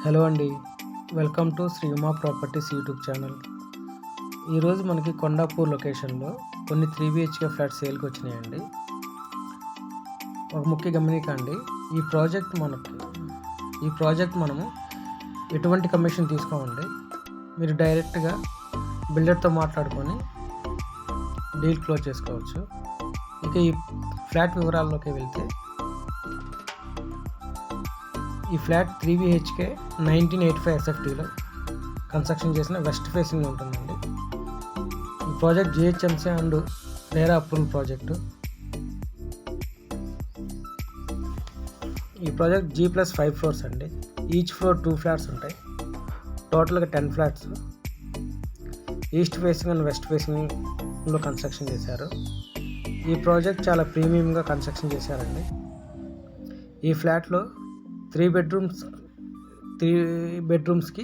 Hello అండి, welcome to Shri Uma properties YouTube channel. ఈరోజు మనకి కొండాపూర్ లొకేషన్లో కొన్ని 3 BHK ఫ్లాట్స్ సేల్కి వచ్చినాయండి. ఒక ముఖ్య గమనిక అండి, ఈ ప్రాజెక్ట్ మనము ఎటువంటి కమిషన్ తీసుకోమండి. మీరు డైరెక్ట్గా బిల్డర్తో మాట్లాడుకొని డీల్ క్లోజ్ చేసుకోవచ్చు. ఇక ఈ ఫ్లాట్ వివరాల్లోకి వెళ్తే, ఈ ఫ్లాట్ 3 BHK 1985 SFTలో కన్స్ట్రక్షన్ చేసిన వెస్ట్ ఫేసింగ్ ఉంటుందండి. ఈ project GHMC and RERA approval project. ఈ ప్రాజెక్ట్ G+5 ఫ్లోర్స్ అండి. ఈచ్ ఫ్లోర్ 2 ఫ్లాట్స్ ఉంటాయి. టోటల్గా 10 flats east facing and west ఫేసింగ్లో కన్స్ట్రక్షన్ చేశారు. ఈ ప్రాజెక్ట్ చాలా ప్రీమియంగా కన్స్ట్రక్షన్ చేశారండి. ఈ ఫ్లాట్లో 3 బెడ్రూమ్స్కి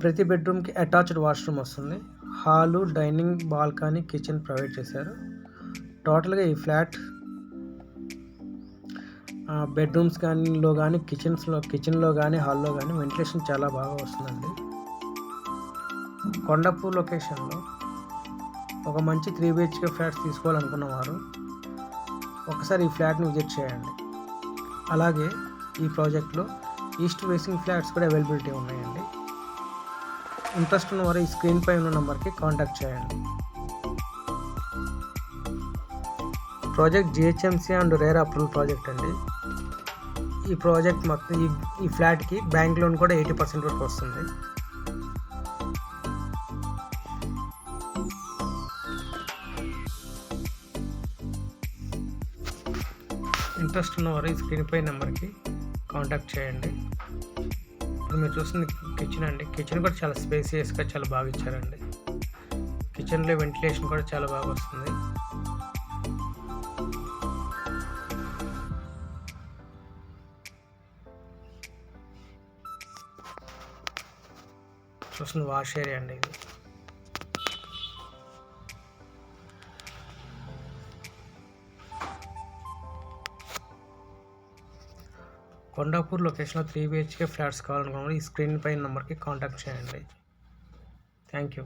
ప్రతి బెడ్రూమ్కి అటాచ్డ్ వాష్రూమ్ వస్తుంది. Hall, dining, balcony, kitchen provide చేశారు. టోటల్గా ఈ ఫ్లాట్ బెడ్రూమ్స్ కానీ కిచెన్లో కానీ హాల్లో కానీ వెంటిలేషన్ చాలా బాగా వస్తుందండి. కొండాపూర్ లొకేషన్లో ఒక మంచి 3 BHK ఫ్లాట్స్ తీసుకోవాలనుకున్న వారు ఒకసారి ఈ ఫ్లాట్ని విజిట్ చేయండి. అలాగే ఈ ప్రాజెక్ట్లో ఈస్ట్ ఫేసింగ్ ఫ్లాట్స్ కూడా అవైలబిలిటీ ఉన్నాయండి. ఇంట్రెస్ట్ ఉన్న వారు ఈ స్క్రీన్ పై ఉన్న నెంబర్కి కాంటాక్ట్ చేయండి. Project GHMC and RERA approval project అండి. ఈ ప్రాజెక్ట్ మొత్తం ఈ ఫ్లాట్కి బ్యాంక్ లోన్ కూడా 80% వరకు వస్తుంది. ఇంట్రెస్ట్ ఉన్నవారు ఈ స్క్రీన్ పై నెంబర్కి కాంటాక్ట్ చేయండి. ఇప్పుడు మీరు చూస్తుంది కిచెన్ అండి. కిచెన్ కూడా చాలా స్పేసియస్గా చాలా బాగా ఇచ్చారండి. కిచెన్లో వెంటిలేషన్ కూడా చాలా బాగా వస్తుంది. చూస్తుంది వాష్ ఏరియా అండి ఇది. కొండాపూర్ లొకేషన్లో 3 BHK ఫ్లాట్స్ కావాలనుకున్నప్పుడు ఈ స్క్రీన్ పై నెంబర్కి కాంటాక్ట్ చేయండి. Thank you.